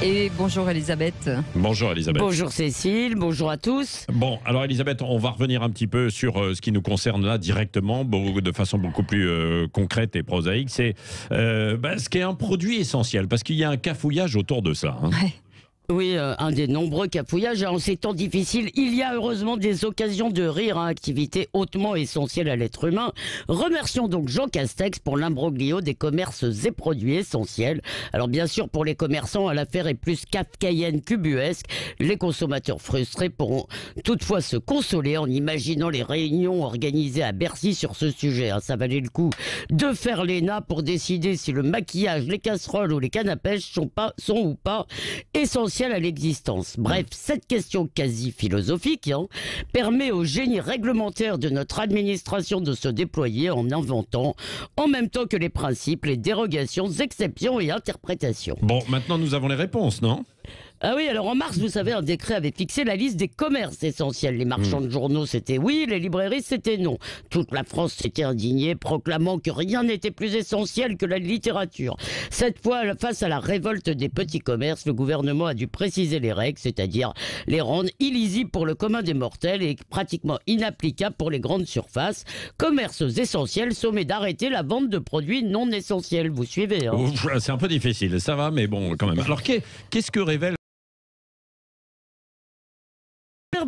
Et bonjour Elisabeth. Bonjour Elisabeth. Bonjour Cécile, bonjour à tous. Bon, alors Elisabeth, on va revenir un petit peu sur ce qui nous concerne là directement, de façon beaucoup plus concrète et prosaïque. C'est ce qui est un produit essentiel, parce qu'il y a un cafouillage autour de ça. Hein. Ouais. Oui, un des nombreux cafouillages. En ces temps difficiles, il y a heureusement des occasions de rire, activité hautement essentielle à l'être humain. Remercions donc Jean Castex pour l'imbroglio des commerces et produits essentiels. Alors bien sûr, pour les commerçants, l'affaire est plus kafkaïenne qu'ubuesque. Les consommateurs frustrés pourront toutefois se consoler en imaginant les réunions organisées à Bercy sur ce sujet. Ça valait le coup de faire l'ENA pour décider si le maquillage, les casseroles ou les cannes à pêche sont ou pas essentiels à l'existence. Bref, cette question quasi philosophique permet au génie réglementaire de notre administration de se déployer en inventant, en même temps que les principes, les dérogations, exceptions et interprétations. Bon, maintenant nous avons les réponses, non ? Ah oui, alors en mars, vous savez, un décret avait fixé la liste des commerces essentiels. Les marchands de journaux, c'était oui, les librairies, c'était non. Toute la France s'était indignée, proclamant que rien n'était plus essentiel que la littérature. Cette fois, face à la révolte des petits commerces, le gouvernement a dû préciser les règles, c'est-à-dire les rendre illisibles pour le commun des mortels et pratiquement inapplicables pour les grandes surfaces. Commerces essentiels sommés d'arrêter la vente de produits non essentiels. Vous suivez, hein ? Ouf, c'est un peu difficile, ça va, mais bon, quand même. Alors, qu'est-ce que révèle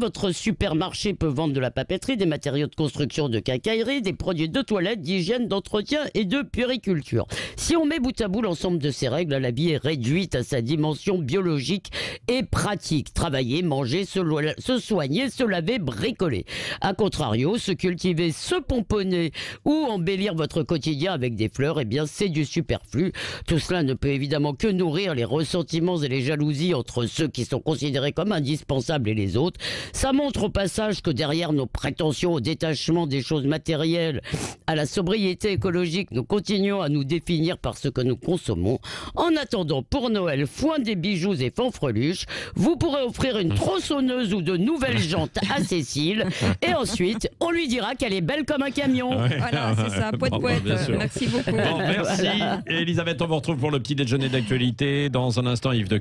votre supermarché peut vendre de la papeterie, des matériaux de construction, de quincaillerie, des produits de toilette, d'hygiène, d'entretien et de puériculture. Si on met bout à bout l'ensemble de ces règles, la vie est réduite à sa dimension biologique et pratique. Travailler, manger, se soigner, se laver, bricoler. A contrario, se cultiver, se pomponner ou embellir votre quotidien avec des fleurs, eh bien c'est du superflu. Tout cela ne peut évidemment que nourrir les ressentiments et les jalousies entre ceux qui sont considérés comme indispensables et les autres. Ça montre au passage que derrière nos prétentions au détachement des choses matérielles, à la sobriété écologique, nous continuons à nous définir par ce que nous consommons. En attendant, pour Noël, foin des bijoux et fanfreluches, vous pourrez offrir une tronçonneuse ou de nouvelles jantes à Cécile et ensuite, on lui dira qu'elle est belle comme un camion. Ouais. Voilà, c'est ça, poète. Merci beaucoup. Bon, merci Elisabeth, on vous retrouve pour le petit déjeuner d'actualité. Dans un instant, Yves de